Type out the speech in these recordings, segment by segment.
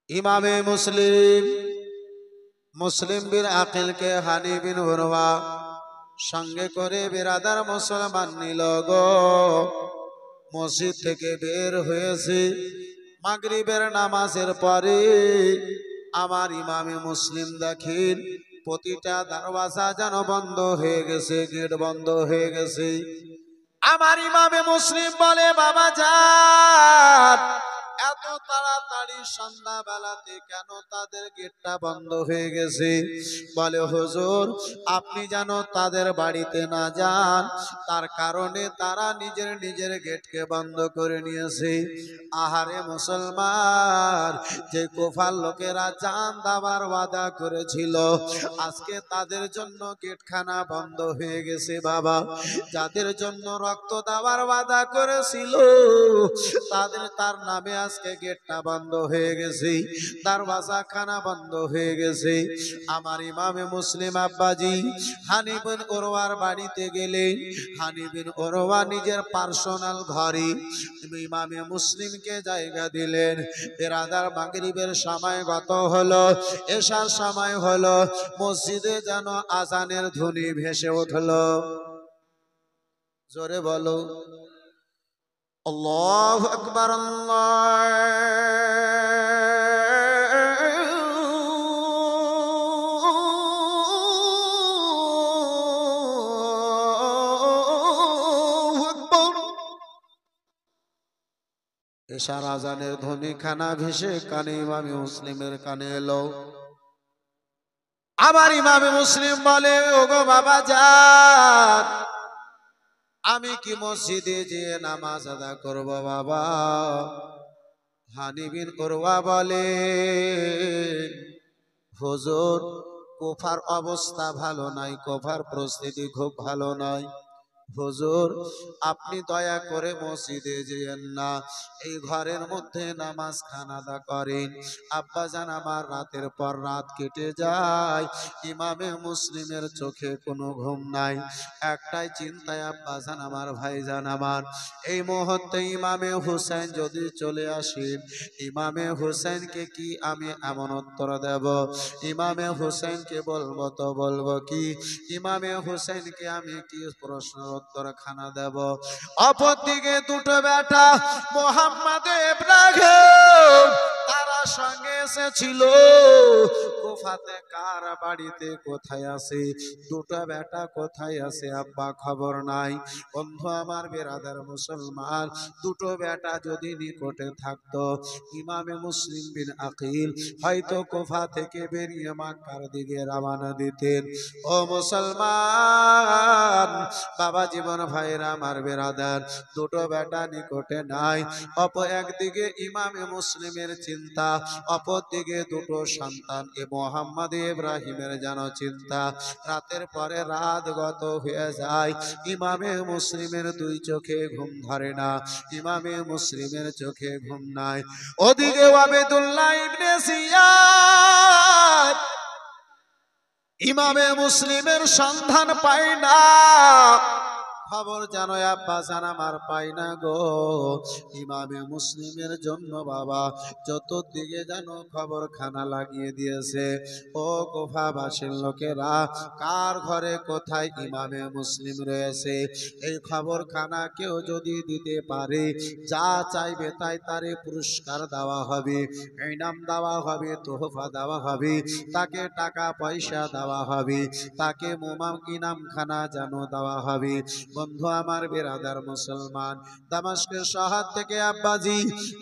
ইমামে মুসলিম মুসলিম বিন আকিল কে হানি বিন উরওয়া সঙ্গে করে বিরাদার মুসলমান নিল গো। মসজিদ থেকে বের হয়েছে মাগরিবের নামাজের পরে। আমার ইমামে মুসলিম দেখেন প্রতিটা দরওয়াজা যেন বন্ধ হয়ে গেছে, গেট বন্ধ হয়ে গেছে। আমার ইমামে মুসলিম বলে, বাবা যান, এত তাড়াতাড়ি সন্ধ্যা বেলাতে কেন তাদের গেটটা বন্ধ হয়ে গেছে? বলে, হুজুর আপনি যেন তাদের বাড়িতে না যান, তার কারণে তারা নিজের নিজের গেটকে বন্ধ করে নিয়েছে। আহারে মুসলমান, যে কুফার লোকেরা জান দেওয়ার ওয়াদা করেছিল, আজকে তাদের জন্য গেটখানা বন্ধ হয়ে গেছে। বাবা, যাদের জন্য রক্ত দেওয়ার ওয়াদা করেছিল তার নামে আজকে গেটটা বন্ধ হয়ে গেছে, দরওয়াজা খানা বন্ধ হয়ে গেছে। আমার ইমামে মুসলিম আব্বাজি হানি বিন উরওয়ার বাড়িতে গেলেন। হানি বিন উরওয়া নিজের পার্সোনাল ঘরে ইমামে মুসলিমকে জায়গা দিলেন। বিরাদার মাগরিবের সময় গত হলো, এশার সময় হলো, মসজিদে যেন আজানের ধ্বনি ভেসে উঠলো। জোরে বলো আল্লাহু আকবার। আল্লাহু আকবার। এশার আজানের ধ্বনি খানা ভেসে কানে ইমামে মুসলিমের কানে এলো। আমার ইমামে মুসলিম বলে, ওগো বাবা যান, আমি কি মসজিদে যেয়ে নামাজ আদা করব বাবা? হানি বিন উরওয়া বলে, হুজুর কুফার অবস্থা ভালো নাই, কুফার পরিস্থিতি খুব ভালো নয়। হুজুর আপনি দয়া করে মসজিদে যেয়েন না, এই ঘরের মধ্যে নামাজ খান আদা করেন। আব্বাজান আমার রাতের পর রাত কেটে যায়, ইমামে মুসলিমের চোখে কোনো ঘুম নাই। একটাই চিন্তায় আব্বাজান আমার, ভাইজান আমার, এই মুহূর্তে ইমামে হুসাইন যদি চলে আসে, ইমামে হুসাইনকে কি আমি এমন উত্তর দেব? ইমামে হুসাইনকে বলবো তো বলবো কি? ইমামে হুসাইনকে আমি কি প্রশ্ন উত্তর খানা দেব? অপরদিকে দুটো বেটা মোহাম্মদ ইব্রাহিম তারা সঙ্গে এসেছিল। কুফাতে কার বাড়িতে কোথায় আছে? দুটো বেটা কোথায় আছে আব্বা খবর নাই। বন্ধু আমার, বিরাদার মুসলমান, দুটো বেটা যদি নিকটে থাকতো, ইমামে মুসলিম বিন আকিল হয়তো কুফা থেকে বেরিয়ে মক্কার দিকে রওনা দিতেন। ও মুসলমান বাবা জীবন ভাইরা আমার, বিরাদার, দুটো বেটা নিকটে নাই। একদিকে ইমামে মুসলিমের চিন্তা, অপর দিকে দুটো সন্তান এ মোহাম্মদ ইব্রাহিমের যেন চিন্তা। রাতের পরে রাত গত হয়ে যায়, ইমামে মুসলিমের দুই চোখে ঘুম ধরে না, ইমামে মুসলিমের চোখে ঘুম নাই। ওদিকে আবেদুল্লাহ ইবনে জিয়াদ ইমামে মুসলিমের সন্ধান পায় না। খবর জানো আব্বা জান আমার, পাই না গো। ইমামে মুসলিমের জন্য বাবা চতুর্দিকে যেন খবর খানা লাগিয়ে দিয়েছে। ও কুফাবাসীর লোকেরা, কার ঘরে কোথায় ইমামে মুসলিম রয়েছে, এই খবর খানা কেউ যদি দিতে পারে, যা চাইবে তাই তারে পুরস্কার দেওয়া হবে, ইনাম দেওয়া হবে, তোহফা দেওয়া হবে, তাকে টাকা পয়সা দেওয়া হবে, তাকে ইনাম খানা যেন দেওয়া হবে। বন্ধু আমার, বিরাদার মুসলমান, দামেস্কের শহর থেকে আব্বাজি,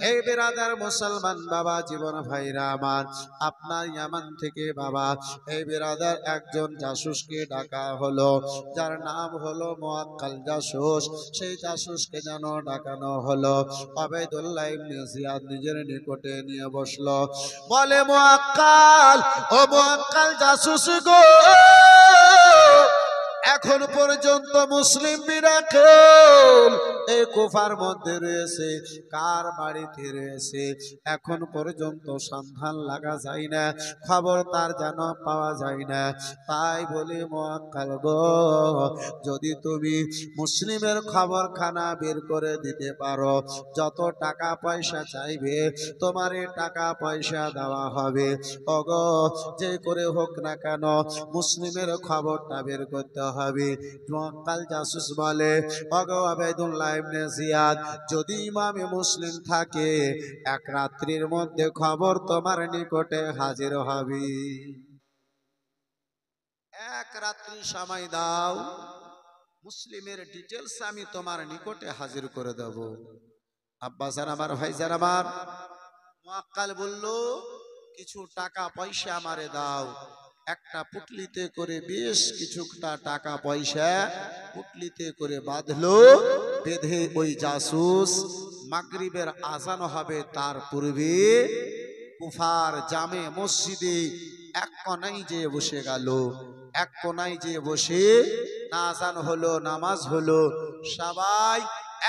এই বিরাদার মুসলমান বাবা জীবন ভাইরা আমার, আপনার ইয়ামান থেকে বাবা এই বিরাদার একজন জাসুসকে ডাকা হলো, যার নাম হলো মুআক্কাল জাসুস। সেই জাসুসকে যেন ডাকানো হলো। আবেদুল্লাহ ইবনে জিয়াদ নিজের নিকটে নিয়ে বসলো। বলে, মুআক্কাল, ও মুআক্কাল জাসুস গো, এখন পর্যন্ত মুসলিম বিরাকল এই কুফার মধ্যে রয়েছে, কার বাড়িতে রয়েছে এখন পর্যন্ত সন্ধান লাগা যায় না, খবর তার যেন পাওয়া যায় না। তাই বলি মুআক্কাল গো, যদি তুমি মুসলিমের খবরখানা বের করে দিতে পারো, যত টাকা পয়সা চাইবে তোমার টাকা পয়সা দেওয়া হবে। ওগো, যে করে হোক না কেন মুসলিমের খবরটা বের করতে হবে। মুআক্কাল জাসুস বলে, ওগো আবেদুল্লাহ ইবনে জিয়াদ, যদি ইমামে মুসলিম থাকে এক রাত্রির মধ্যে খবর তোমার নিকটে হাজির হবে। এক রাত্রি সময় দাও, মুসলিমের ডিটেলস আমি তোমার নিকটে হাজির করে দেব। আব্বাসান আমার, ভাইজান আমার, মুআক্কাল বলল, কিছু টাকা পয়সা আমারে দাও। একটা পুটলিতে করে বেশ কিছুটা টাকা পয়সা পুটলিতে করে বাঁধলো। বেঁধে ওই জাসুস মাগরিবের আজান হবে তার পূর্বে কুফার জামে মসজিদে এক কোনায় যেয়ে বসে গেল। এক কোনায় যেয়ে বসে না আজান হলো, নামাজ হলো, সবাই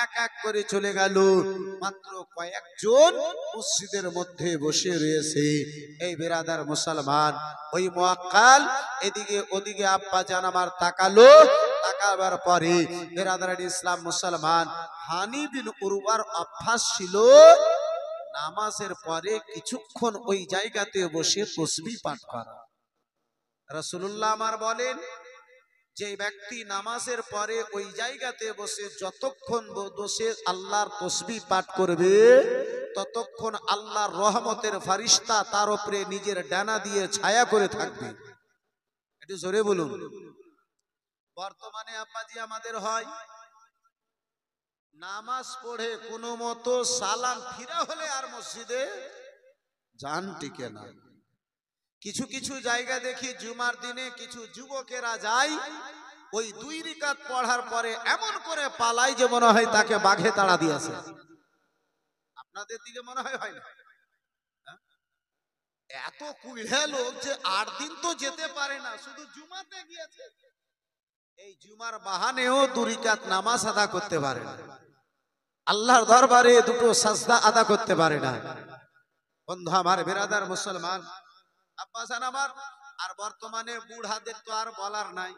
এক এক করে চলে গেল। মাত্র কয়েকজন মসজিদের মধ্যে বসে রয়েছে। এই বেরাদার মুসলমান, ওই মুআক্কাল এদিকে ওদিকে আব্বা জান আমার তাকালো। তাকাবার পরে বেরাদার ইসলাম মুসলমান, হানি বিন উরওয়ার অভ্যাস ছিল নামাজের পরে কিছুক্ষণ ওই জায়গাতে বসে তাসবিহ পাঠ করা। রাসূলুল্লাহ আমার বলেন, যে ব্যক্তি নামাজের পরে ওই জায়গাতে বসে যতক্ষণ বসে আল্লাহর তাসবিহ পাঠ করবে, ততক্ষণ আল্লাহর রহমতের ফারিস্তা তার উপরে নিজের ডানা দিয়ে ছায়া করে থাকবে। একটু জোরে বলুন। বর্তমানে আব্বাজি আমাদের হয় নামাজ পড়ে কোনো মতো সালাম ফিরা হলে আর মসজিদে জান টিকে না। কিছু কিছু জায়গা দেখি জুমার দিনে কিছু যুবকেরা যায়, ওই 2 রাকাত পড়ার পরে এমন করে পালায় যে মনে হয় তাকে বাঘে তাড়া দিয়েছে। আপনাদের দিকে মনে হয় হয় না? এত কুইড়া লোক যে 8 দিন তো যেতে পারে না, শুধু জুমাতে গিয়েছে। এই জুমার বাহানেও 2 রাকাত নামাজ আদা করতে পারে না, আল্লাহর দরবারে 2 সাজদা আদা করতে পারে না। বন্ধু আমার, বেরাদার মুসলমান, আব্বাসান আমার, আর বর্তমানে বুড়াদের তো আর বলার নাই।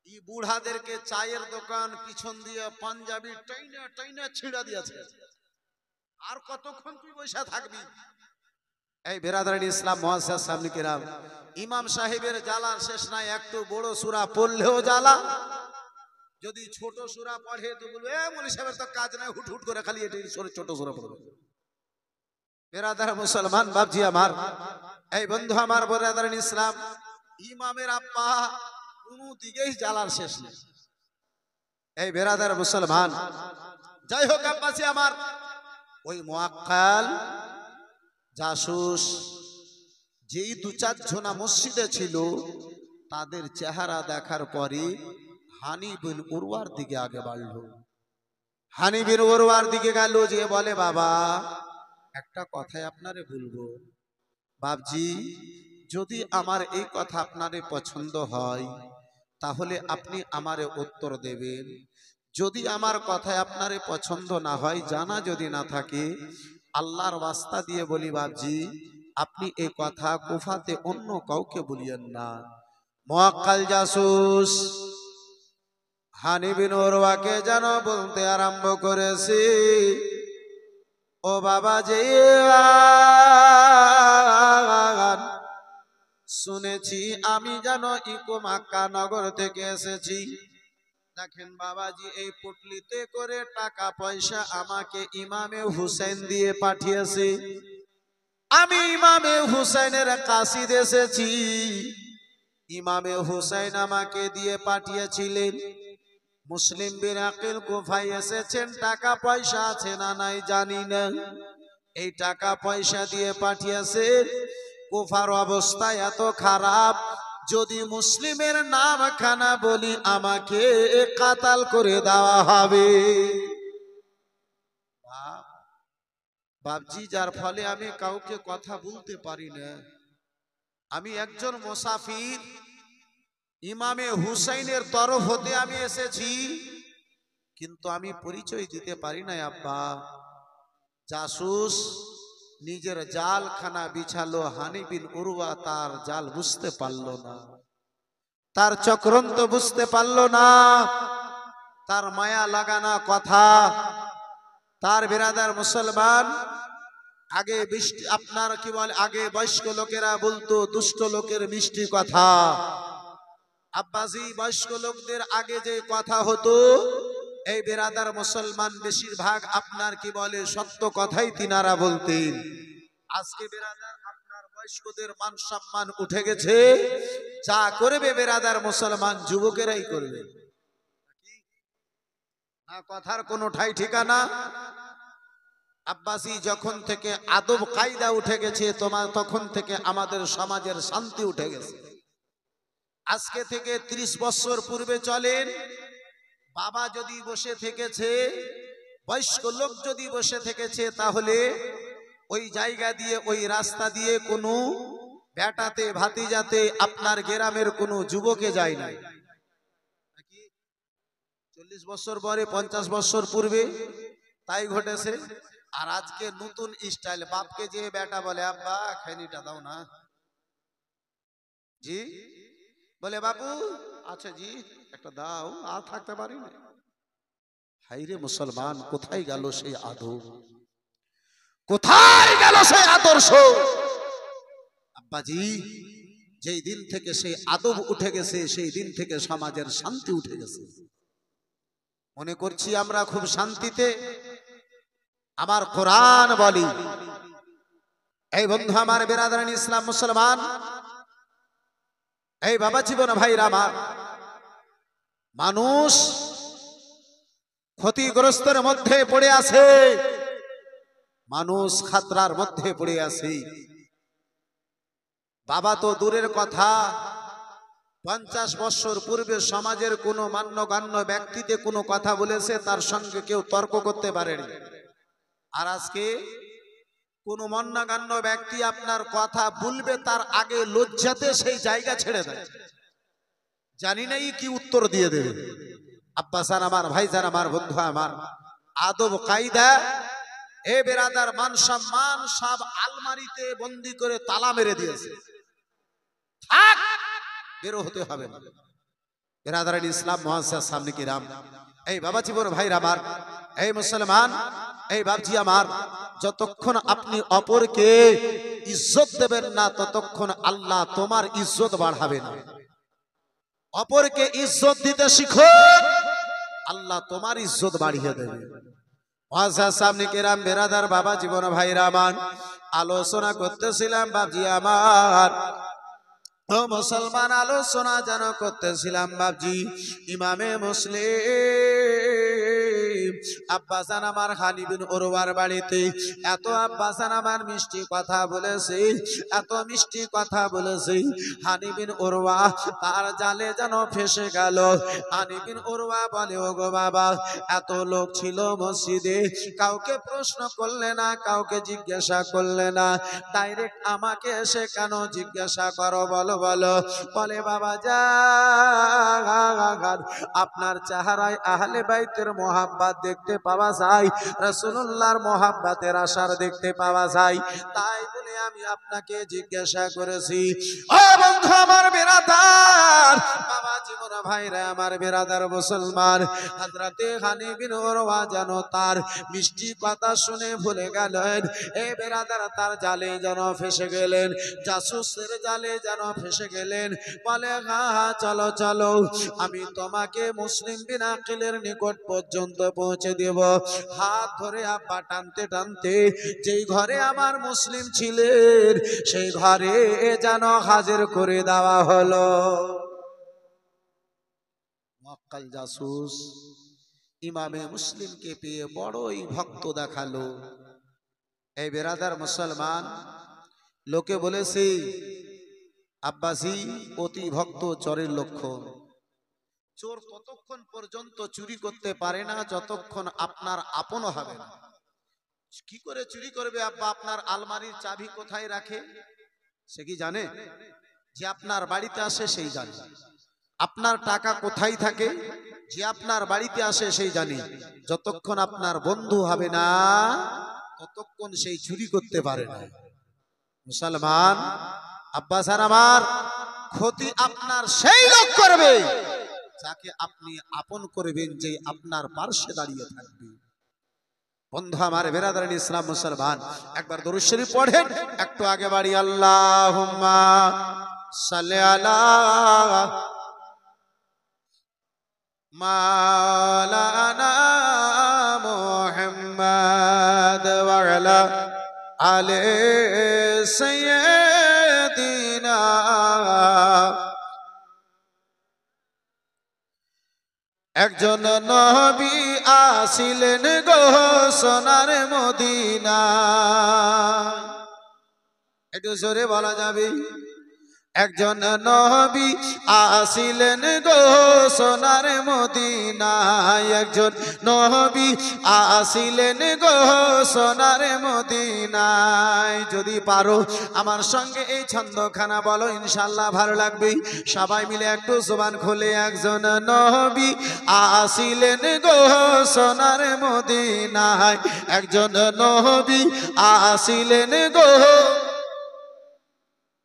এই বুড়াদেরকে চায়ের দোকান পিছন দিয়ে পাঞ্জাবি টাইনা টাইনা ছিঁড়া দিয়েছে। আর কতক্ষণ তুই বসে থাকবি? এই বেরাদার ইসলাম মুআজ্জাজ সামনে কিরাম, ইমাম সাহেবের জ্বালার শেষ নাই। একটু বড় সূরা পড়লেও জ্বালা, যদি ছোট সূরা পড়ে তো বলবে এ মৌলভী সাহেবের তো কাজ নাই, হুট হুট করে খালি এটাই ছোট সূরা পড়বে। বেরাদার মুসলমান বাপজি আমার, এই বন্ধু আমার, বেরাদার ইসলাম, ইমামের আব্বা কোনো দিকেই জ্বালার শেষ নেই। এই বেরাদার মুসলমান, যাই হোক আব্বাসী আমার, ওই মুআক্কাল জাসুস যেই 2-4 জনা মসজিদে ছিল, তাদের চেহারা দেখার পরে হানি বিন উরওয়ার দিকে আগে বাড়লো। হানি বিন উরওয়ার দিকে গেল, যে বলে, বাবা একটা কথাই আপনারে বলবো, বাপজি যদি আমার এই কথা আপনারে পছন্দ হয় তাহলে আপনি আমারে উত্তর দেবেন। যদি আমার কথায় আপনারে পছন্দ না হয়, জানা যদি না থাকে, আল্লাহর ওয়াস্তা দিয়ে বলি বাপজি, আপনি এই কথা কুফাতে অন্য কাউকে বলিয়েন না। মুআক্কাল জাসুস হানি বিন উরওয়াকে যেন বলতে আরম্ভ করেছে, ও বাবা যে শুনেছি আমি যেন ইকো মক্কা নগর থেকে এসেছি। দেখেন বাবাজি, এই পুটলিতে করে টাকা পয়সা আমাকে ইমামে হুসেন দিয়ে পাঠিয়েছে। আমি ইমামে হুসেনের কাসিদ এসেছি, ইমামে হুসেন আমাকে দিয়ে পাঠিয়েছিলেন। মুসলিম বিন আকিল কুফায় এসেছেন, টাকা পয়সা আছে না নাই জানি না, এই টাকা পয়সা দিয়ে পাঠিয়েছেন। কুফার অবস্থা এত খারাপ, যদি মুসলিমের নাম খানা বলি আমাকে কাতাল করে দেওয়া হবে। বাপজি, যার ফলে আমি কাউকে কথা বলতে পারি না। আমি একজন মুসাফির, ইমামে হুসাইনের তরফ হতে আমি এসেছি। কিন্তু আমি পরিচয় দিতে পারি না আব্বা। জাসুস নিজের জালখানা বিছালো, হানি বিন উরওয়া তার জাল বুঝতে পারলো না, তার চক্রান্ত বুঝতে পারলো না, তার মায়া লাগানা কথা। তার বিরাদার মুসলমান, আগে আপনার কি বলে, আগে বয়স্ক লোকেরা বলতো দুষ্ট লোকের মিষ্টি কথা। আব্বাজি বয়স্ক লোকদের আগে যে কথা হতো, এই বিরাদার মুসলমান বেশিরভাগ আপনার কি বলে সত্য কথাই তিনারা বলতেন। আজকে বিরাদার আপনার বয়স্কদের মান সম্মান উঠে গেছে, যা করবে বিরাদার মুসলমান যুবকেরাই করবে না, কথার কোনো ঠাই ঠিকানা। আব্বাসি যখন থেকে আদব কায়দা উঠে গেছে তখন থেকে আমাদের সমাজের শান্তি উঠে গেছে। আজকে থেকে 30 বছর পূর্বে চলেন, বাবা যদি বসে থেকেছে, বয়স্ক লোক যদি বসে থেকেছে, তাহলে ওই জায়গা দিয়ে ওই রাস্তা দিয়ে কোনো বেটাতে ভাতিজাতে আপনার গ্রামের কোনো যুবকে যায় নাই। 40 বছর পরে 50 বছর পূর্বে তাই ঘটেছে। আর আজকে নতুন স্টাইল, বাপকে যে বেটা বলে আব্বা খৈনিটা দাও না, জি বলে বাবু আচ্ছা জি একটা দাও, আর থাকতে পারি না। হাইরে মুসলমান, কোথায় গেল সেই আদব, কোথায় গেল সেই আদর্শ? আব্বাজি যেই দিন থেকে সেই আদব উঠে গেছে, সেই দিন থেকে সমাজের শান্তি উঠে গেছে। মনে করছি আমরা খুব শান্তিতে। আমার কোরআন বলি, এই বন্ধু আমার বিরাদরান ইসলাম মুসলমান, এই বাবা জীবন ভাইরা আমার, মানুষ ক্ষতিগ্রস্তের মধ্যে পড়ে আছে, মানুষ খাতরার মধ্যে পড়ে আছে। বাবা তো দূরের কথা, 50 বছর পূর্বে সমাজের কোনো মান্যগণ্য ব্যক্তিতে কোনো কথা বলেছে, তার সঙ্গে কেউ তর্ক করতে পারেনি। আর আজকে কোন মান্যগণ্য ব্যক্তি আপনার কথা বলবে, তার আগে লজ্জাতে সেই জায়গা ছেড়ে দেয়, জানি না কি উত্তর দিয়ে দেবে। আব্বাসান আমার, ভাইজান আমার, বন্ধু আমার, আদব কায়দা এ বেরাদার মান সম্মান সব আলমারিতে বন্দি করে তালা মেরে দিয়েছে। থাক, বের হতে হবে না। বেরাদারান ইসলাম মুআজ্জাজ সামনে কি রাম, এই বাবা জীবন ভাইরা আমার, এই মুসলমান, এই বাপজি আমার, যতক্ষণ আপনি অপরকে ইজ্জত দেবেন না, ততক্ষণ আল্লাহ তোমার ইজ্জত বাড়াবে না। অপরকে ইজ্জত দিতে শিখো, আল্লাহ তোমার ইজ্জত বাড়িয়ে দেবে। মুআজ্জাজ সামনে কি রাম, বেরাদার বাবা জীবন ভাইরা আমার, আলোচনা করতেছিলাম বাপজি আমার, ও মুসলমান, আলোচনা যেন করতেছিলাম বাপজি ইমামে মুসলিম আব্বাসান আমার হানি বিন উরওয়ার বাড়িতে। এত আব্বাসান আমার মিষ্টি কথা বলেছে, এত মিষ্টি কথা বলেছে, হানি বিন উরওয়া তার জালে যেন ফেসে গেল। হানি বিন উরওয়া বলে, ও গো বাবা, এত লোক ছিল মসজিদে, কাউকে প্রশ্ন করলে না, কাউকে জিজ্ঞাসা করলে না, ডাইরেক্ট আমাকে এসে কেন জিজ্ঞাসা করো বলো বলো? বলে বাবা যান, আপনার চেহারায় আহলে বাইতের মোহাব্বত দেখতে পাওয়া যায়, রাসূলুল্লাহর মোহাব্বতের আসার দেখতে পাওয়া যায়, তাই বলে আমি আপনাকে জিজ্ঞাসা করেছি। ও বন্ধু আমার বিরাদার, বাবা জীবন ভাইরা আমার, বিরাদার মুসলমান, হযরতে হানি বিন উরওয়া যেন তার মিষ্টি কথা শুনে ভুলে গেলেন। এ বিরাদার, তার জালে যেন ফেসে গেলেন, জাসুসের জালে যেন ফেসে গেলেন। বলে হ্যাঁ চলো চলো, আমি তোমাকে মুসলিম বিন আকিলের নিকট পর্যন্ত পৌঁছে দেব। হাত ধরে আব্বা টানতে টানতে যেই ঘরে আমার মুসলিম ছিলেন, সেই ঘরে যেন হাজির করে দেওয়া হলো। মক্কাল জাসুস ইমামে মুসলিমকে পেয়ে বড়ই ভক্ত দেখালো। এই বেরাদার মুসলমান, লোকে বলেছে আব্বাসি অতি ভক্ত চোরের লক্ষণ। চোর ততক্ষণ পর্যন্ত চুরি করতে পারে না যতক্ষণ আপনার আপন হবে না। কি করে চুরি করবে আব্বা? আপনার আলমারির চাবি কোথায় রাখে সে কি জানে? যে আপনার বাড়িতে আসে সেই জানে। আপনার টাকা কোথায় থাকে? যে আপনার বাড়িতে আসে সেই জানে। যতক্ষণ আপনার বন্ধু হবে না ততক্ষণ সেই চুরি করতে পারে না। মুসলমান আব্বাস আর আমার, ক্ষতি আপনার সেই লোক করবে যাকে আপনি আপন করবেন, যে আপনার পার্শ্বে দাঁড়িয়ে থাকবে। বন্ধু আমার, বেরাদারান ইসলাম মুসলমান, একবার দরুদ শরীফ পড়েন। একটু আগে বাড়ি আল্লাহুম্মা সাল্লি আলা মাওলানা মুহাম্মদ ওয়া আলা আলি সাইয়্যিদিনা। একজন নবী আসিলেন গো সোনার মদিনা। একটু জোরে বলা যাবে? একজন নবী আসিলেন গো সোনার মদিনায়। একজন নবী আসিলেন গো সোনার মদিনায়। যদি পারো আমার সঙ্গে এই ছন্দখানা বলো, ইনশাআল্লাহ ভালো লাগবে। সবাই মিলে একটু জবান খুলে, একজন নবী আসিলেন গো সোনার মদিনায়। একজন নবী আসিলেন গো।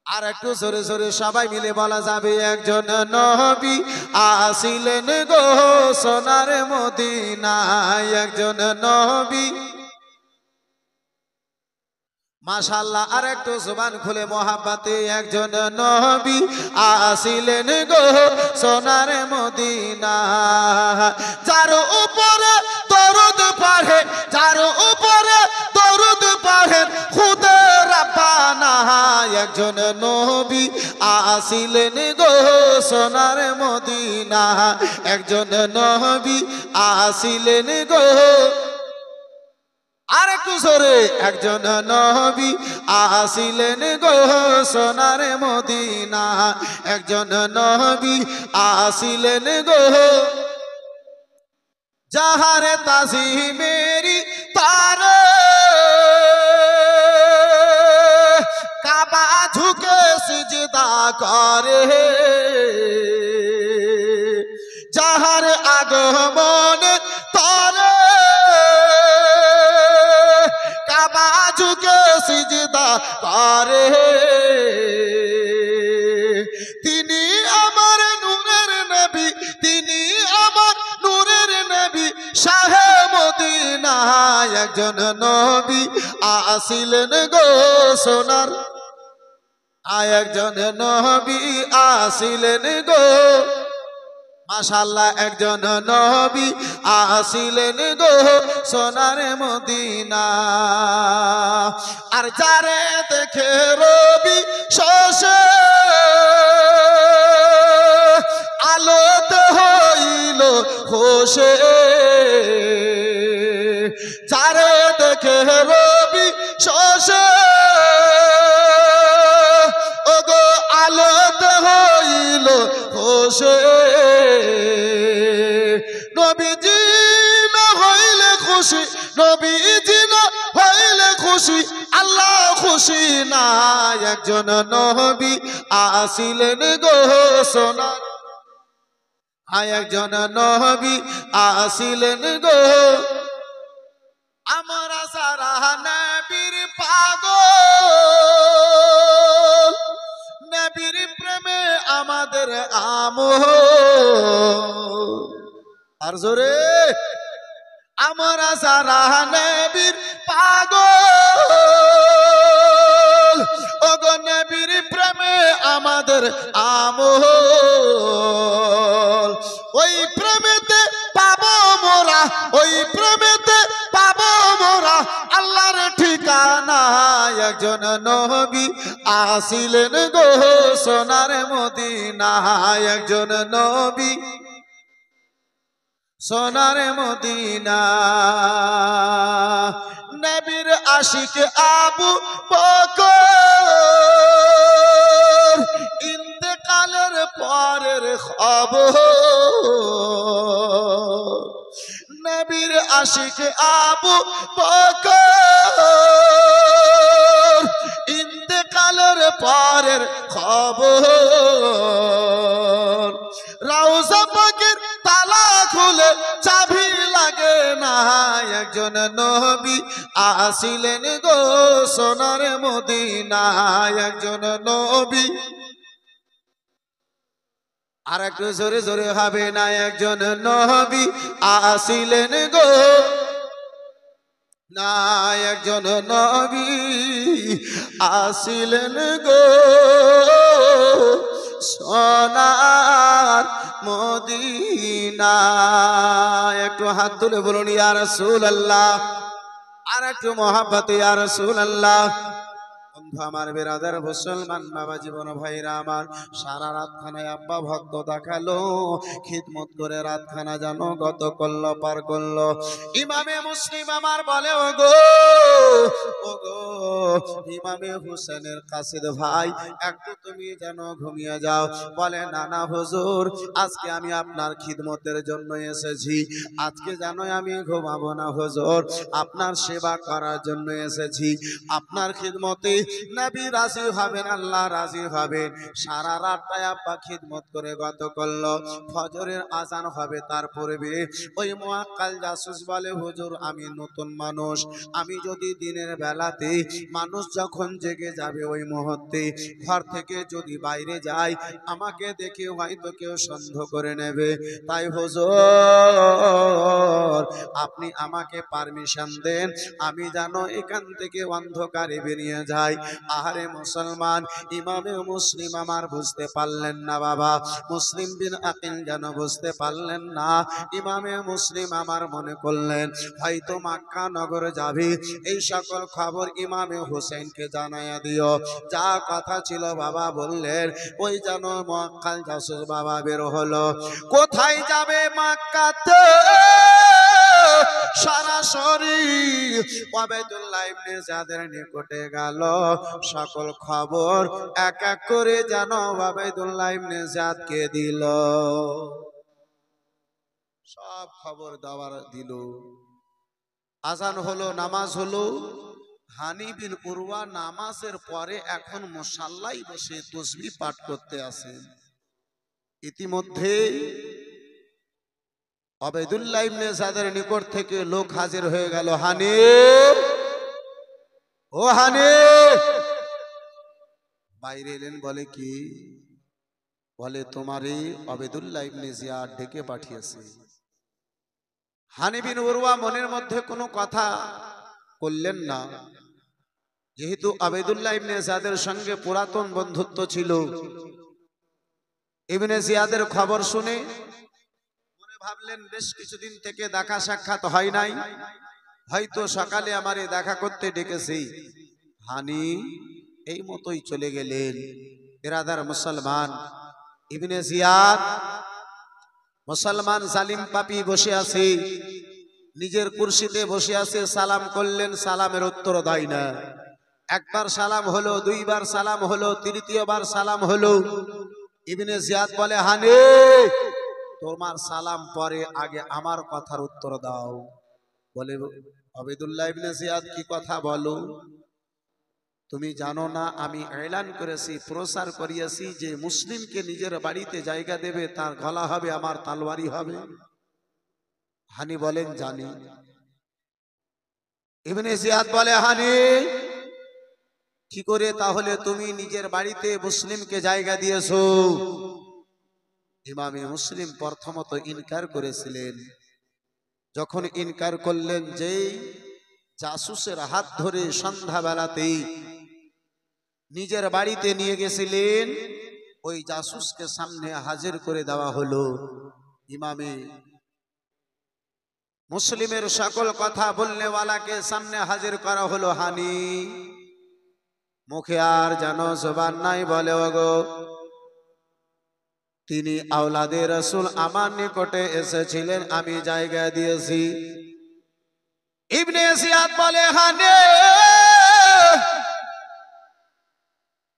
আর একটু জোরে জোরে সবাই মিলে বলা যাবে, একজন নবী আসিলেন গো সোনার মদিনায়। একজন নবী, মাশাআল্লাহ। আর একটু জবান খুলে মোহাব্বতে, একজন নবী আসিলেন গো সোনার মদিনা। যার উপরে দরুদ পড়ে, যার উপরে দরুদ পড়ে খুদা রাব্বানা। একজন নবী আসিলেন গো সোনার মদিনা। একজন নবী আসিলেন গো। আর একটু জোরে, একজন নবী আসিলেন গো সোনার মদিনা। একজন নবী আসিলেন গো। যাহারে তাজিমেরি তার কাবা ঝুঁকে সিজদা করে। যাহার আগমন তার কাবা ঝুঁকে সিজদা করে। তিনি আমার নূরের নবী, তিনি আমার নূরের নবী, শাহে মদিনা। একজন নবী আসিলেন গো সোনার। একজন নবী আসিলেন গো, মাশাআল্লাহ। একজন নবী আসিলেন গো সোনার মদিনা। আর যারে দেখে রবি শোষে আলোতে হইল খুশি। যারে দেখে রবি শোষে ওগো আলোতে হইল খুশি। নবীজি না হইলে খুশি, নবীজি না হইলে খুশি, আল্লাহ খুশি না। একজন নবী আসিলেন গো সোনার। একজন নবী আসিলেন গো। আমরা সারা নবীর পাগল, নবীর প্রেমে আমাদের আমোহ। আর জোরে, আমরা সারা নবীর পাগল, ওগো নবীর প্রেমে আমাদের আমোহ। ওই প্রেমেতে পাবো মোরা, ওই প্রেমেতে পাবো মোরা আল্লাহর ঠিকানা। একজন নবী আসিলেন গো সোনার মদিনা। একজন নবী সোনার মদিনা। নবীর আশিক আবু বকর ইন্তেকালের পরের খবর। নবীর আশিক আবু বকর ইন্তেকালের পরের খবর। রওজা পাকের তালা খুলে চাবি লাগে না, একজন নবী আসিলেন গো সোনার মদিনায়, একজন নবী। আর একটু জোরে জোরে হবে না, একজন নবী আসিলেন গো না, একজন নবী আসিলেন গো সোনার মদিনা। একটু হাত তুলে বলুন ইয়া রাসূলুল্লাহ, আর একটু মহব্বতে ইয়া রাসূলুল্লাহ। বন্ধু আমার, বেরাদার মুসলমান বাবা জীবন ভাইরা আমার, সারা রাতখানায় আব্বা ভক্ত দেখালো, খিদমত করে রাতখানা জানো গত করলো, পার করলো। ইমামে মুসলিম আমার বলে ও গো ইমামে হুসেনের কাসিদ ভাই, একটু তুমি যেন ঘুমিয়ে যাও। বলে না না হুজুর, আজকে আমি আপনার খিদমতের জন্য এসেছি, আজকে যেন আমি ঘুমাবো না হুজুর, আপনার সেবা করার জন্য এসেছি। আপনার খিদমতে নবী রাজি হবেন, আল্লাহ রাজি হবেন। সারা রাতটায় আব্বা খিদমত করে গত করলো, ফজরের আজান হবে তার পূর্বে ওই মুআক্কাল জাসুস বলে হুজুর আমি নতুন মানুষ, আমি যদি দিনের বেলাতে মানুষ যখন জেগে যাবে ওই মুহূর্তে ঘর থেকে যদি বাইরে যাই, আমাকে দেখে হয়তো কেউ সন্দেহ করে নেবে, তাই হুজুর আপনি আমাকে পারমিশন দেন, আমি যেন এখান থেকে অন্ধকারে বেরিয়ে যাই। আহারে মুসলমান, ইমামে মুসলিম আমার বুঝতে পারলেন না বাবা, মুসলিম বিন আকিল যেন বুঝতে পারলেন না। ইমামে মুসলিম আমার মনে করলেন হয়তো মক্কা নগর যাবে, এই সকল খবর ইমামে হোসেনকে জানাইয়া দিও। যা কথা ছিল বাবা বললেন, ওই যেন মুআক্কাল জাসুস বাবা বের হলো। কোথায় যাবে? মক্কাতে। সরাসরি উবাইদুল্লাহ ইবনে জিয়াদের নিকটে গেল, সকল খবর এক এক করে যেন উবাইদুল্লাহ ইবনে জিয়াদকে দিল, সব খবর দেওয়ার দিল। আজান হলো, নামাজ হলো। হানি বিন উরওয়া নামাজের পরে এখন মুসাল্লায় বসে তাসবিহ পাঠ করতে আছেন। ইতিমধ্যে উবাইদুল্লাহ ইবনে জিয়াদের নিকট থেকে লোক হাজির হয়ে গেল। হানি, ও হানি, বাইরে এলেন। বলে কি? বলে তোমারে উবাইদুল্লাহ ইবনে জিয়াদ ডেকে পাঠিয়েছে। হানি বিন উরওয়া মনের মধ্যে কোনো কথা বললেন না, যেহেতু উবাইদুল্লাহ ইবনে জিয়াদের সঙ্গে পুরাতন বন্ধুত্ব ছিল। ইবনে জিয়াদের খবর শুনে মনে ভাবলেন বেশ কিছুদিন থেকে দেখা সাক্ষাৎ হয় নাই, হয়তো সকালে আমারে দেখা করতে ডেকেছে। হানি এই মতোই চলে গেলেন। বিরাদার মুসলমান, ইবনে জিয়াদ মুসলমান জালিম পাপী বসে আছে, নিজের কুরসিতে বসে আছে। সালাম করলেন, সালামের উত্তর দেয় না। একবার সালাম হলো, দুইবার সালাম হলো, তৃতীয়বার সালাম হলো। ইবনে জিয়াদ বলে হানি, তোমার সালাম পরে, আগে আমার কথার উত্তর দাও। বলে উবাইদুল্লাহ ইবনে জিয়াদ কি কথা বলো? তুমি জানো না আমি এলান করেছি, প্রচার করিয়েছি যে মুসলিমকে নিজের বাড়িতে জায়গা দেবে তার গলা হবে আমার তলোয়ারি হবে? হানি বলেন জানি। ইবনে জিয়াদ বলে হানি, কি করে তাহলে তুমি নিজের বাড়িতে মুসলিমকে জায়গা দিয়েছো? ইমামে মুসলিম প্রথমত ইনকার করেছিলেন। যখন ইনকার করলেন, যেই জাসুসের হাত ধরে সন্ধ্যাবেলাতেই নিজের বাড়িতে নিয়ে গেছিলেন, ওই জাসুসকে সামনে হাজির করে দেওয়া হলো। ইমামে মুসলিমের সকল কথা বললে ওয়ালাকে সামনে হাজির করা হলো। হানি মুখে আর যেন জবান নাই, বলে ওগো তিনি আওলাদে রাসূল আমার নিকটে এসেছিলেন, আমি জায়গা দিয়েছি। ইবনে জিয়াদ বলে হানি,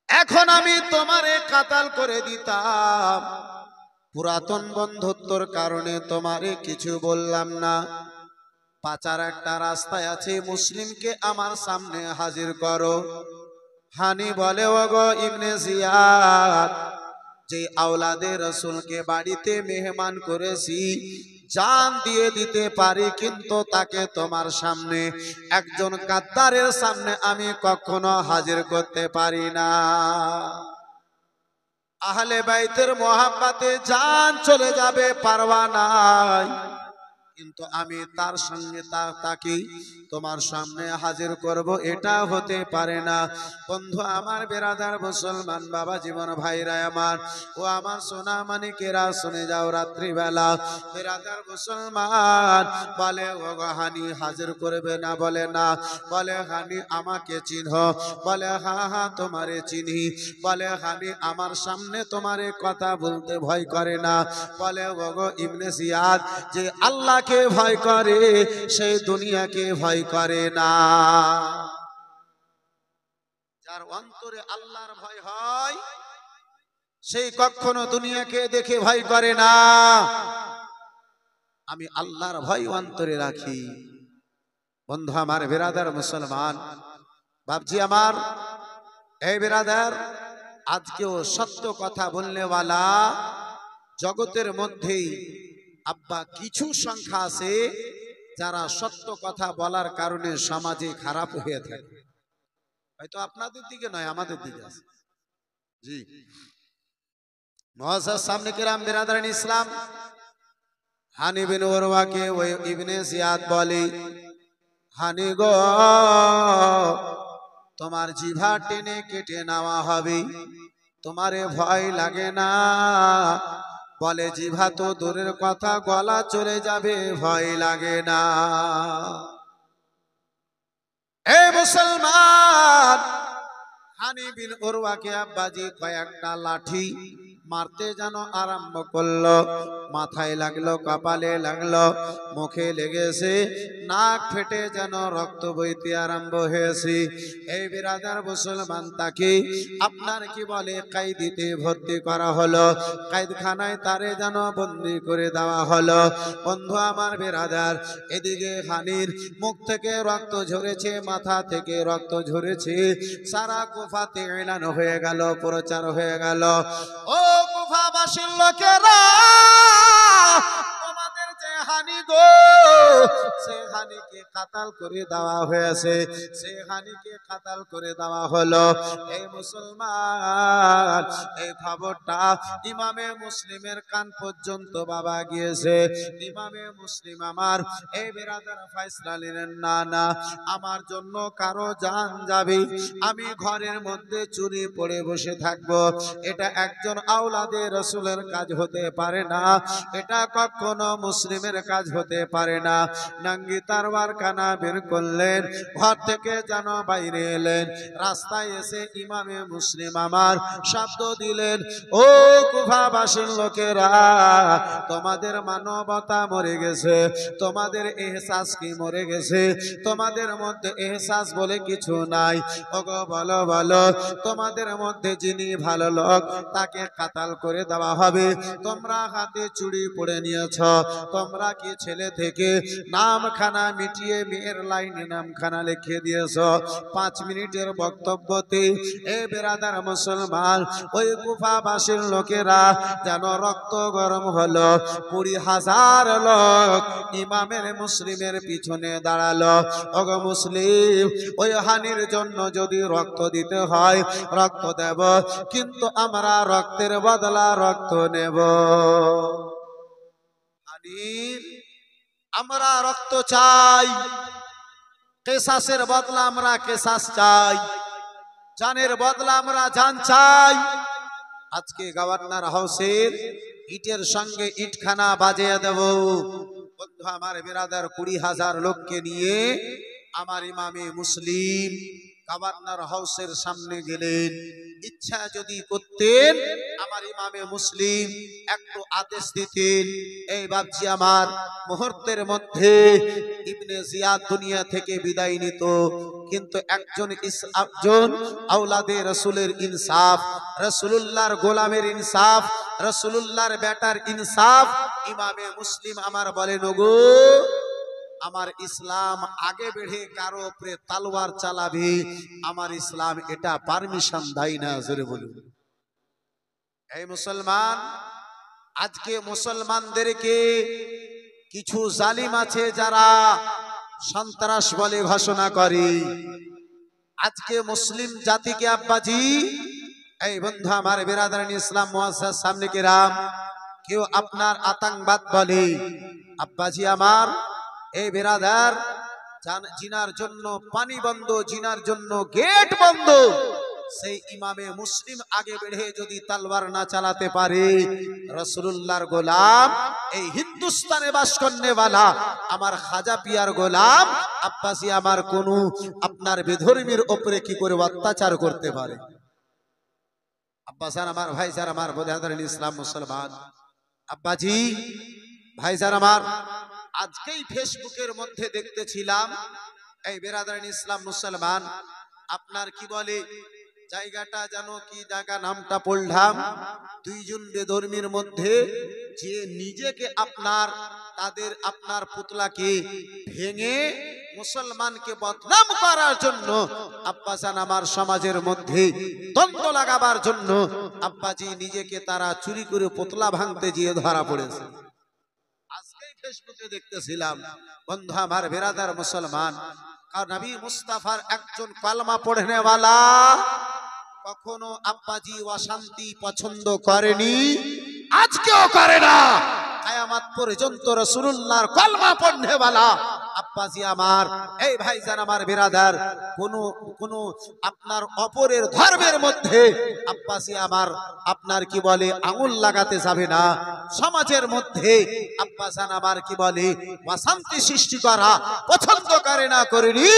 এখন আমি তোমারে কাতাল করে দিতাম, পুরাতন বন্ধুত্বর কারণে তোমারে কিছু বললাম না। পাচার একটা রাস্তায় আছে, মুসলিমকে আমার সামনে হাজির করো। হানি বলে ওগো ইবনে জিয়াদ, যে আওলাদে রসুলকে বাড়িতে মেহমান করেছি জান দিয়ে দিতে পারি, কিন্তু তাকে তোমার সামনে একজন গাদ্দারের সামনে আমি কখনো হাজির করতে পারি না। আহলে বাইতের মোহাব্বতে জান চলে যাবে পারওয়া নাই, কিন্তু আমি তার সঙ্গে তাকে তোমার সামনে হাজির করব, এটা হতে পারে না। বন্ধু আমার, বেরাদার মুসলমান বাবা জীবন ভাইরা আমার, ও আমার সোনা মানিকেরা শুনে যাও, রাত্রিবেলা বেরাদার মুসলমান বলে ও হানি হাজির করবে না, বলে না, বলে হানি আমাকে চিনহ, বলে হ্যাঁ হ্যাঁ তোমারে চিনি, বলে হানি আমার সামনে তোমারে কথা বলতে ভয় করে না, বলে ওগো ইবনে জিয়াদ যে আল্লাহকে ভয় করে সেই দুনিয়াকে ভয় করে না। যার অন্তরে আল্লাহর ভয় হয় সেই কখনো দুনিয়াকে দেখে ভয় করে না। আমি আল্লাহর ভয় অন্তরে রাখি। বন্ধু আমার, বেরাদার মুসলমান বাপজি আমার, এই বেরাদার, আজকেও সত্য কথা বলনেওয়ালা জগতের মধ্যেই আব্বা কিছু সংখ্যা আছে যারা সত্য কথা বলার কারণে সমাজে খারাপ হয়ে থাকে। হয়তো আপনাদের দিকে নয়, আমাদের দিকে আছে। জি মুআজ্জাজ সামনে কিরাম, বিরাদারান ইসলাম, হানি বিন উরওয়াকে ওই ইবনে জিয়াদ বলে, হানি গো তোমার জিভা টেনে কেটে নেওয়া হবে, তোমারে ভয় লাগে না? বলে জিভা তো দূরের কথা, গলা চলে যাবে, ভয় লাগে না। এ মুসলমান, হানি বিন উরওয়াকে আব্বাজি কয়েকটা লাঠি মারতে যেন আরম্ভ করলো, মাথায় লাগলো, কপালে লাগলো, মুখে লেগেছে, নাক ফেটে যেন রক্ত বইতে আরম্ভ হয়েছে। এই বিরাদার মুসলমান, তাকে আপনার কি বলে কায়দিতে ভর্তি করা হলো, কায়দখানায় তারে যেন বন্দি করে দেওয়া হলো। বন্ধু আমার বিরাদার, এদিকে হানির মুখ থেকে রক্ত ঝরেছে, মাথা থেকে রক্ত ঝরেছে, সারা কুফাতে এলান হয়ে গেল, প্রচার হয়ে গেল, ও কুফাবাসীর লোকেরা, তোমাদের যে হানি গো, সে হানিকে কাতাল করে দেওয়া হয়েছে, সে হানিকে কাতাল করে দেওয়া হলো। এই মুসলমান, এই খবরটা ইমামে মুসলিমের কান পর্যন্ত বাবা গিয়েছে। ইমামে মুসলিম আমার এই বিরাদার ফয়সালা নিলেন, না না, আমার জন্য কারো জান যাবে, আমি ঘরের মধ্যে চুরি পড়ে বসে থাকবো, এটা একজন আওলাদে রসুলের কাজ হতে পারে না, এটা কখনো মুসলিমের কাজ হতে পারে না। নাঙ্গি তারওয়ার খানা বের করলেন, ঘর থেকে যেন বাইরে এলেন, রাস্তায় এসে ইমামে মুসলিম আমার শব্দ দিলেন, ও কুফাবাসীর লোকেরা, তোমাদের মানবতা মরে গেছে, তোমাদের এহসাস কি মরে গেছে, তোমাদের মধ্যে এহসাস বলে কিছু নাই। ওগো বলো বলো, তোমাদের মধ্যে যিনি ভালো লোক তাকে কাতাল করে দেওয়া হবে। তোমরা হাতে চুড়ি পড়ে নিয়েছ, তোমরা কি ছেলে থেকে নামখানা মিটিয়ে মেয়ের লাইনে নামখানা লিখে দিয়েছ? 5 মিনিটের বক্তব্যতে এ বেরাদার মুসলমান, ওই কুফাবাসীর লোকেরা যেন রক্ত গরম হলো। 20,000 লোক ইমামের মুসলিমের পিছনে দাঁড়ালো। ওগো মুসলিম, ওই হানির জন্য যদি রক্ত দিতে হয় রক্ত দেব, কিন্তু আমরা রক্তের বদলা রক্ত নেব। হানির আমরা রক্ত চাই, কেসাসের বদলা আমরা কেসাস চাই, জানের বদলা আমরা জান চাই। আজকে গভর্নর হাউসের ইটের সঙ্গে ইটখানা বাজিয়ে দেব। বন্ধু আমার বিরাদার, 20,000 লোককে নিয়ে আমার ইমামে মুসলিম গভর্নর হাউসের সামনে গেলেন। ইচ্ছা যদি করতেন আমার ইমামে মুসলিম একটু আদেশ দিতেন, এই বাপজি আমার মুহূর্তের মধ্যে ইবনে জিয়াদ দুনিয়া থেকে বিদায় নিত, কিন্তু একজন আওলাদে রসুলের ইনসাফ, রসুলুল্লাহর গোলামের ইনসাফ, রসুলুল্লাহর বেটার ইনসাফ, ইমামে মুসলিম আমার বলেন, ওগো আমার ইসলাম আগে বেড়ে কারো উপরে তলোয়ার চালাবে, আমার ইসলাম এটা পারমিশন দেয় না। জোরে বলুন। এই মুসলমান, আজকে মুসলমানদেরকে কিছু জালিম আছে যারা সন্ত্রাস বলে ঘোষণা করে। আজকে মুসলিম জাতিকে আব্বাজি, এই বন্ধু আমার বিরাদারান ইসলাম মুআজ্জাজ সামনে কিরাম, কেউ আপনার আতঙ্কবাদ বলে। আব্বাজি আমার, এই বিরাদার জিনার জন্য পানি বন্ধ, জিনার জন্য গেট বন্ধ। সেই ইমামে মুসলিম আগে বেড়ে যদি তলবার না চালাতে পারে, রাসূলুল্লাহর গোলাম, এই হিন্দুস্তানে বাস করনেওয়ালা আমার খাজা পিয়ার গোলাম আব্বাসি আমার কোন আপনার বেধর্মীর উপরে কি করে অত্যাচার করতে পারে? আব্বাসান আমার, ভাইজান আমার, বিরাদারান ইসলাম মুসলমান, আব্বাজি ভাইজান আমার, আজকেই ফেসবুকের মধ্যে দেখতেছিলাম, এই বিরাদারান ইসলাম মুসলমান, আপনার কি বলে জায়গাটা যেন কি জায়গা, নামটা পড়লাম, দুইজন বেধর্মীর মধ্যে যে নিজেকে আপনার তাদের আপনার পুতলাকে ভেঙে মুসলমানকে বদনাম করার জন্য আব্বাসান আমার সমাজের মধ্যে দ্বন্দ্ব লাগাবার জন্য আব্বাজি নিজেকে তারা চুরি করে পুতলা ভাঙতে গিয়ে ধরা পড়েছে। আজকেই ফেসবুকে দেখতেছিলাম বন্ধু আমার বিরাদার মুসলমান, নবী মুস্তাফার একজন কালমা পড়নেওয়ালা কখনো আব্বাজি অশান্তি পছন্দ করেনি, আজকেও করে না। কিয়ামত পর্যন্ত রাসূলুল্লাহর কালমা পড়নেওয়ালা আব্বাজি আমার, এই ভাইজান আমার বিরাদার, কোন আপনার অপরের ধর্মের মধ্যে আব্বাজি আমার আপনার কি বলে আঙুল লাগাতে যাবে না। সমাজের মধ্যে আব্বাজান আমার কি বলে অশান্তি সৃষ্টি করা পছন্দ করে না, করেনি,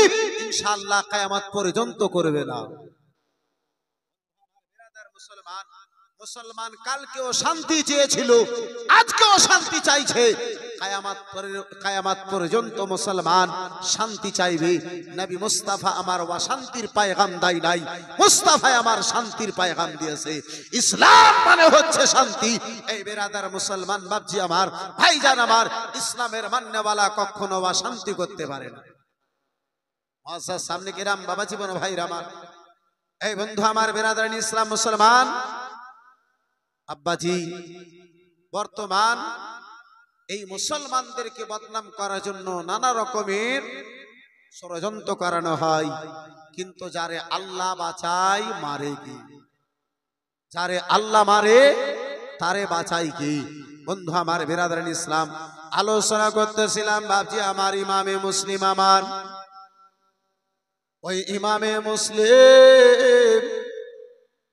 ইনশাআল্লাহ কিয়ামত পর্যন্ত করবে না। মুসলমান, মুসলমান কালকেও শান্তি চেয়েছিল, আজকেও শান্তি চাইছে, কিয়ামত পর্যন্ত মুসলমান শান্তি চাইবে। নবী মুস্তাফা আমার অশান্তির পয়গাম দেয় নাই, মুস্তাফা আমার শান্তির পয়গাম দিয়েছে। ইসলাম মানে হচ্ছে শান্তি। এই বিরাদার মুসলমান বাপজি আমার, ভাইজান আমার, ইসলামের মান্যওয়ালা কখনো অশান্তি করতে পারে না। মুআজ্জাজ সামনে কিরাম, বাবা জীবন ভাইরা আমার, এই বন্ধু আমার বিরাদারান ইসলাম মুসলমান, আব্বাজি বর্তমান এই মুসলমানদেরকে বদনাম করার জন্য নানা রকমের ষড়যন্ত্র করানো হয়, কিন্তু যারে আল্লাহ বাঁচায় মারে কি? যারে আল্লাহ মারে তারে বাঁচাই কি? বন্ধু আমার বিরাদারান ইসলাম, আলোচনা করতেছিলাম বাপজি আমার ইমামে মুসলিম আমার, ওই ইমামে মুসলিম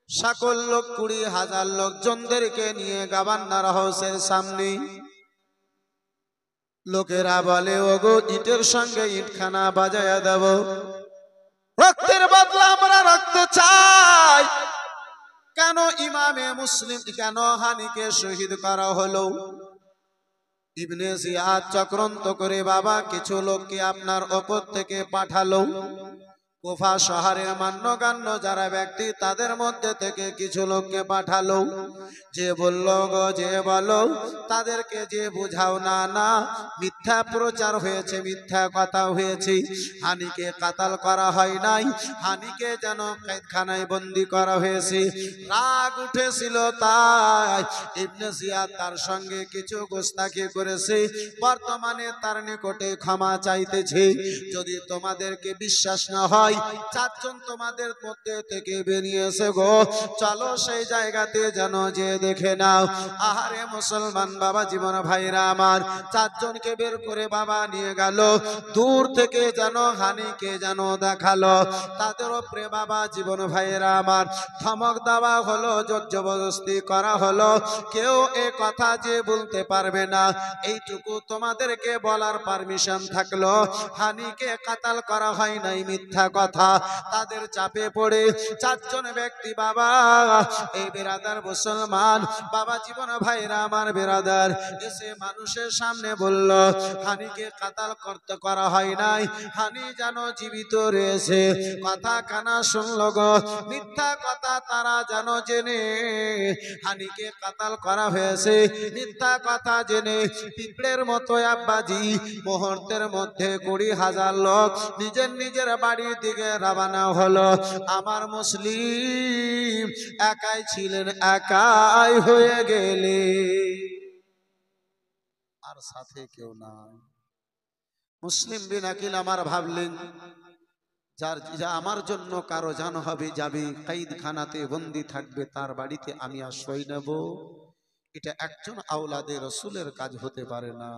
সকল লোক 20,000 লোকজনদেরকে নিয়ে গভর্নর হাউসের সামনে, লোকেরা বলে ওগো ইটের সঙ্গে ইটখানা বাজায়া দেব, রক্তের বদলা আমরা রক্ত চাই। কেন ইমামে মুসলিম, কেন হানিকে শহীদ করা হলো? ইবনে জিয়াদ চক্রান্ত করে বাবা কিছু লোককে আপনার ওপর থেকে পাঠালো। কুফা শহরের মান্যগণ্য যারা ব্যক্তি তাদের মধ্যে থেকে কিছু লোককে পাঠালো, যে বলল গো, যে বলো, তাদেরকে যে বুঝাও না, না মিথ্যা প্রচার হয়েছে, মিথ্যা কথা হয়েছে, হানিকে কাতাল করা হয় নাই, হানিকে যেন কয়েদখানায় বন্দি করা হয়েছে। রাগ উঠেছিল, তাই ইবনে জিয়াদ তার সঙ্গে কিছু গোস্তাখি করেছে, বর্তমানে তার নিকটে ক্ষমা চাইতেছে। যদি তোমাদেরকে বিশ্বাস না হয়, 4 জন তোমাদের মধ্যে থেকে বেরিয়েছে গো, চলো সেই জায়গাতে যেন যে দেখে নাও। আহারে মুসলমান বাবা জীবন ভাইরা আমার, 4 জনকে বের করে বাবা নিয়ে গেল, দূর থেকে যেন হানিকে যেন দেখালো, তাদের উপরে বাবা জীবন ভাইরা আমার ধমক দেওয়া হলো, জোর জবরদস্তি করা হলো। কেউ এ কথা যে বলতে পারবে না, এইটুকু তোমাদেরকে বলার পারমিশন থাকলো, হানিকে কাতাল করা হয় নাই, মিথ্যা কথা। তাদের চাপে পড়ে 4 জন ব্যক্তি বাবা, এই বিরাদার মুসলমান বাবা জীবন ভাইরা আমার বিরাদার, এসে মানুষের সামনে বলল হানিকে কাতাল করতে করা হয় নাই, হানি যেন জীবিত রয়েছে। কথা কানা শুনল গো, মিথ্যা কথা তারা যেন জেনে হানিকে কাতাল করা হয়েছে, মিথ্যা কথা জেনে পিঁপড়ের মতো আব্বাজি মুহূর্তের মধ্যে 20,000 লোক নিজের নিজের বাড়ির দিকে রওনা হলো। আমার মুসলিম একাই ছিলেন, একাই হয়ে গেলে, আর সাথে কেউ নাই। মুসলিম বিন আকিল আমার ভাবলেন, যার যা আমার জন্য কারো জান হবে, যাবে কয়েদখানাতে বন্দি থাকবে, তার বাড়িতে আমি আশ্রয় নেব, এটা একজন আওলাদে রসুলের কাজ হতে পারে না।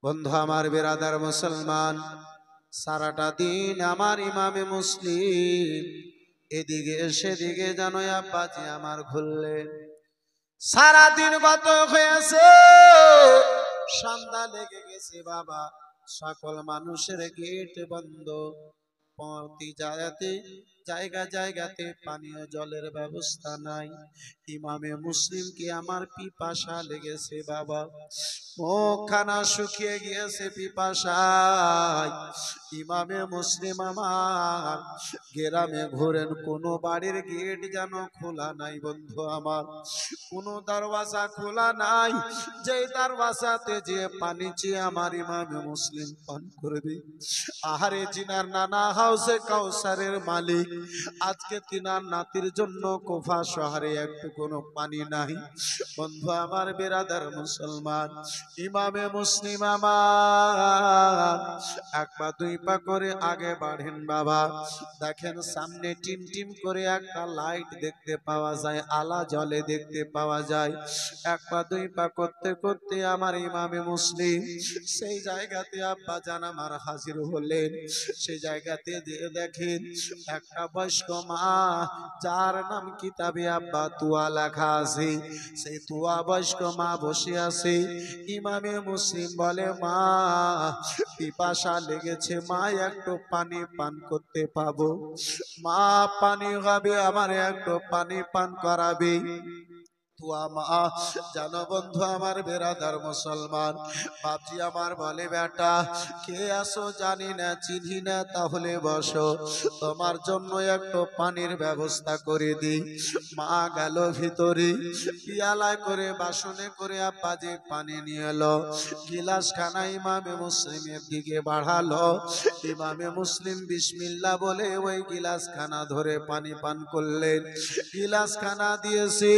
বন্ধু আমার, বেরাদার মুসলমান, সারাটা দিন আমার ইমামে মুসলিম এদিকে সেদিকে যেন আব্বাজি আমার ঘুরলেন। সারাদিন গত হয়েছে, সন্ধ্যা লেগে গেছে বাবা, সকল মানুষের গেট বন্ধ, প্রতি জায়গা জায়গাতে পানীয় জলের ব্যবস্থা নাই। ইমামে মুসলিম কি আমার পিপাসা লেগেছে বাবা, মুখখানা শুকিয়ে গিয়েছে পিপাসায়। ইমামে মুসলিম আমার গ্রামে ঘোরেন, কোনো বাড়ির গেট যেন খোলা নাই বন্ধু আমার, কোনো দরওয়াজা খোলা নাই, যে দরওয়াজাতে যে পানি চেয়ে আমার ইমামে মুসলিম পান করবে। আহারে, জিনার নানা হাউসে কাউসারের মালিক, আজকে তিনার নাতির জন্য কুফা শহরে একটু কোনো পানি নাই। বন্ধু আমার, বেরাদার মুসলমান, ইমামে মুসলিম আমার এক পা দুই পা করে আগে বাড়েন বাবা, দেখেন সামনে টিম টিম করে একটা লাইট দেখতে পাওয়া যায়, আলা জলে দেখতে পাওয়া যায়। এক পা দুই পা করতে করতে আমার ইমামে মুসলিম সেই জায়গাতে আব্বা জান আমার হাজির হলেন। সেই জায়গাতে দেখেন একটা বয়স্ক মা, যার নাম কিতাবে আব্বা তুয়া লেখা আছে, সেই তুয়া বয়স্ক মা বসে আছে। ইমামে মুসলিম বলে, মা পিপাসা লেগেছে, মা একটু পানি পান করতে পাবো? মা পানি খাবে, আমার একটু পানি পান করাবে। তুয়া মা জানো বন্ধু আমার, বেরাদার মুসলমান, বাপজি আমার বলে, বেটা কে আসো জানি না, চিনি না, তাহলে বসো, তোমার জন্য একটু পানির ব্যবস্থা করে দিই। মা গেল ভিতরে, পিয়ালায় করে বাসনে করে আব্বাজি পানি নিয়ে এলো, গিলাস খানা ইমামে মুসলিমের দিকে বাড়ালো। ইমামে মুসলিম বিসমিল্লাহ বলে ওই গিলাস খানা ধরে পানি পান করলেন। গিলাস খানা দিয়েছি,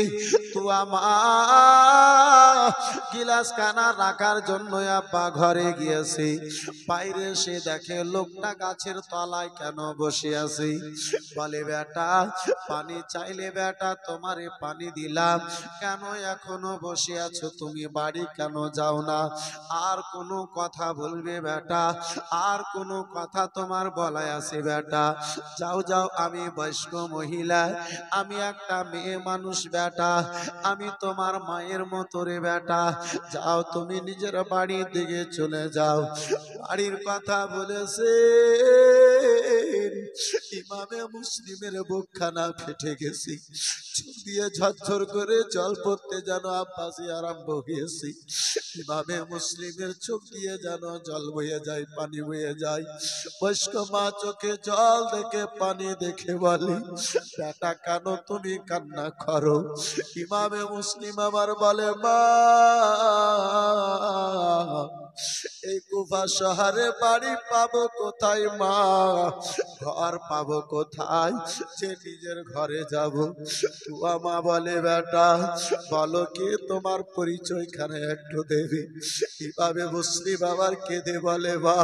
গিলাস খানা রাখার জন্য আব্বা ঘরে গিয়েছি, বাইরে সে দেখে লোকটা গাছের তলায় কেন বসে আছে। বলে, বেটা পানি চাইলে বেটা তোমারে পানি দিলাম, কেন এখনো বসে আছো, তুমি বাড়ি কেন যাও না? আর কোনো কথা বলবে বেটা, আর কোনো কথা তোমার বলায় আছে বেটা? যাও যাও, আমি বয়স্ক মহিলা, আমি একটা মেয়ে মানুষ বেটা, আমি তোমার মায়ের মতো রে বেটা, যাও তুমি নিজের বাড়ির দিকে চলে যাও। বাড়ির কথা বলেছে, ইমামে মুসলিমের বুকখানা ফেটে গেছে, চোখ দিয়ে ঝরঝর করে জল পড়তে যেন আব্বাসি আরম্ভ হয়েছে। ইমামে মুসলিমের চোখ দিয়ে যেন জল বয়ে যায়, পানি বয়ে যায়। বয়স্ক মা চোখে জল দেখে পানি দেখে বলে, বেটা কেন তুমি কান্না করো? ইমামে মুসলিম আবার বলে, মা এই কুফা শহরে বাড়ি পাবো কোথায় মা, ঘর পাবো কোথায়, যে নিজের ঘরে যাব? তুয়া মা বলে, বেটা বলো কে তোমার পরিচয় খানে একটু দেবে। ইমামে মুসলিম আবার কেঁদে বলে, মা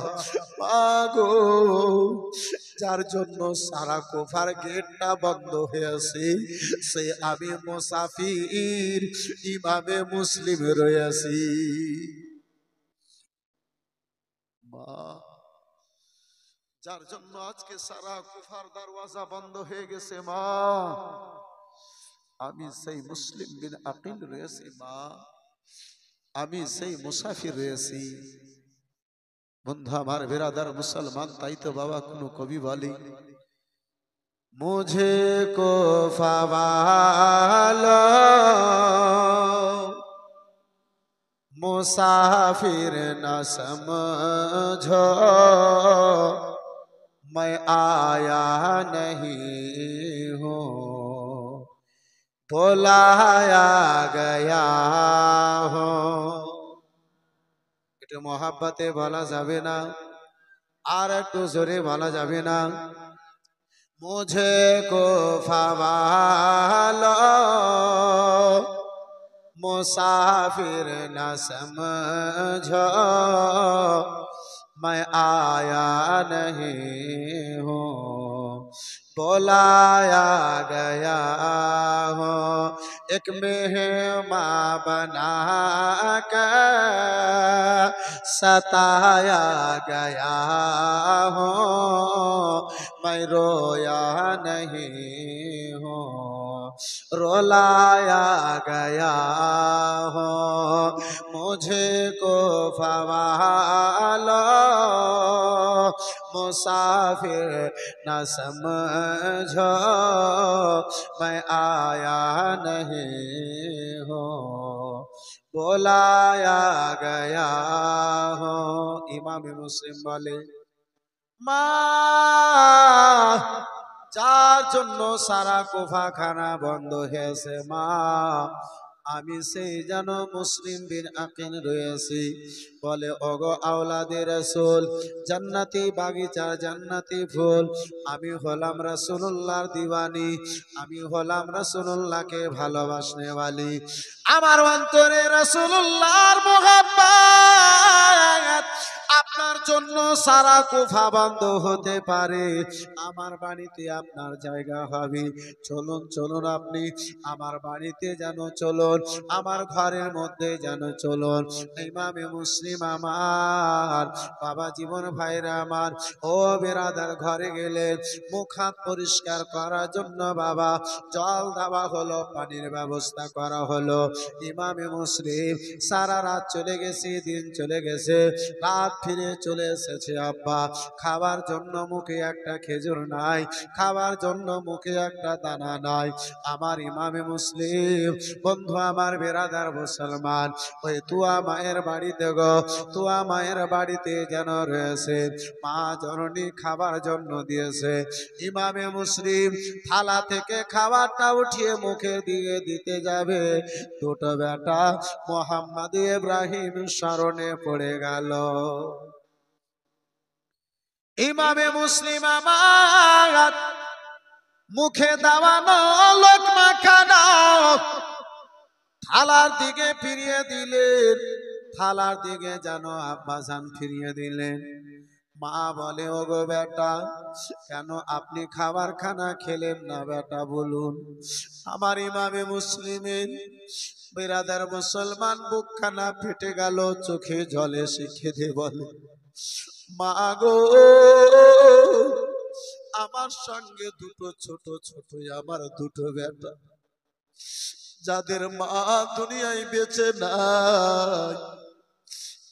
গো, যার জন্য সারা কুফার গেটটা বন্ধ হয়েছে, সে আমি মুসাফির ইমামে মুসলিম রয়েছি। যার জন্য আজকে সারা কুফার দরওয়াজা বন্ধ হয়ে গেছে, মা আমি সেই মুসলিম বিন আকিল রয়েছি, মা আমি সেই মুসাফির রয়েছি। বন্ধু আমার, বেরাদার মুসলমান, তাই তো বাবা কোনো কবি বলে, মুঝে কো ফাওয়ালো मुसाफिर न समझो, मैं आया नहीं हूँ, बुलाया गया हूँ। এটা মহাব্বতে বলা যাবে না, আর একটু জোরে বলা যাবে না? मुझको फवालो मुसाफिर न समझो मैं आया नहीं हूँ बुलाया गया हो एक मेहमान बना कर सताया गया हो मैं रोया नहीं हूँ रुलाया गया हो मुझे को फवालो मुसाफिर न समझो मैं आया नहीं हूँ बुलाया गया हो इमाम मुस्लिम बोले মা যার জন্য সারা কুফাখানা বন্ধ হয়েছে মা আমি সেই যেন মুসলিম বিন আকিল রয়েছি বলে ওগো আওলাদে রাসূল জান্নাতি বাগিচার জান্নাতি ফুল আমি হলাম রাসূলুল্লাহর দিওয়ানি আমি হলাম রাসূলুল্লাহকে ভালোবাসনে वाली আমার অন্তরে রাসূলুল্লাহর মোহাব্বত আপনার জন্য সারা কুফা বন্ধ হতে পারে আমার বাড়িতে আপনার জায়গা হবে চলুন চলুন আপনি আমার বাড়িতে যেন চলুন আমার ঘরের মধ্যে যেন চলুন ইমামে মুসলিম আমার বাবা জীবন ভাইরা আমার ও বেরাদার ঘরে গেলে মুখ হাত পরিষ্কার করার জন্য বাবা জল দেওয়া হলো পানির ব্যবস্থা করা হলো ইমামে মুসলিম সারা রাত চলে গেছে দিন চলে গেছে রাত ফিরে চলে এসেছে আব্বা খাবার জন্য মুখে একটা খেজুর নাই খাবার জন্য মুখে একটা দানা নাই আমার ইমামে মুসলিম বন্ধু আমার বেরাদার মুসলমান ওই তুয়া মায়ের বাড়িতে গো তুয়া মায়ের বাড়িতে যেন রয়েছে মা জননী খাবার জন্য দিয়েছে ইমামে মুসলিম থালা থেকে খাবারটা উঠিয়ে মুখে দিয়ে দিতে যাবে দুটো বেটা মোহাম্মদ ইব্রাহিম স্মরণে পড়ে গেল ইমামে মুসলিম আমার মুখে দাওয়ানো লোকমা খানা থালার দিকে ফিরিয়ে দিলেন থালার দিকে যেন আব্বাজান ফিরিয়ে দিলেন মা বলে ওগো বেটা কেন আপনি খাবার খানা খেলেন না বেটা বলুন আমার ইমামে মুসলিমের বেরাদার মুসলমান বুকখানা ফেটে গেল চোখে জলে সে খেদে বলে মা গো আমার সঙ্গে দুটো ছোট ছোট আমার দুটো বেটা যাদের মা দুনিয়ায় বেঁচে নাই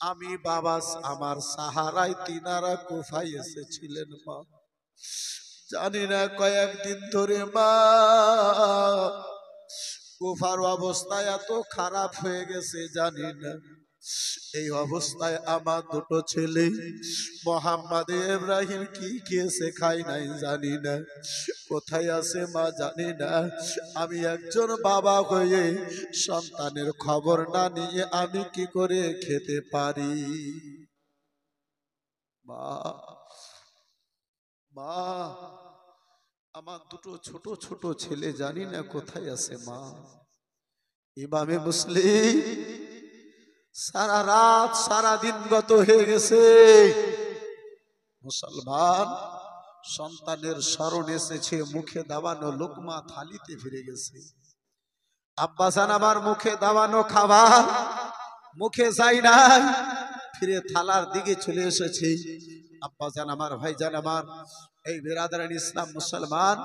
আমি বাবা আমার সাহারায় তিনারা কুফায় এসেছিলেন মা জানি না কয়েকদিন ধরে মা কুফার অবস্থা এত খারাপ হয়ে গেছে জানি না এই অবস্থায় আমার দুটো ছেলে মোহাম্মদ ইব্রাহিম কি খেয়েছে খাই নাই জানি না কোথায় আছে মা জানি না আমি একজন বাবা হয়ে সন্তানের খবর না নিয়ে আমি কি করে খেতে পারি মা মা আমার দুটো ছোট ছোট ছেলে জানি না কোথায় আছে মা ইমামে মুসলিম সারা রাত সারা দিন গত হয়ে গেছে মুসলমান সন্তানের স্মরণ এসেছে মুখে দাবানো লোকমা থালিতে ফিরে গেছে আব্বাজান আমার মুখে দাবানো খাবার মুখে যাই নাই ফিরে থালার দিকে চলে এসেছে আব্বাজান আমার ভাইজান আমার এই বিরাদরান ইসলাম মুসলমান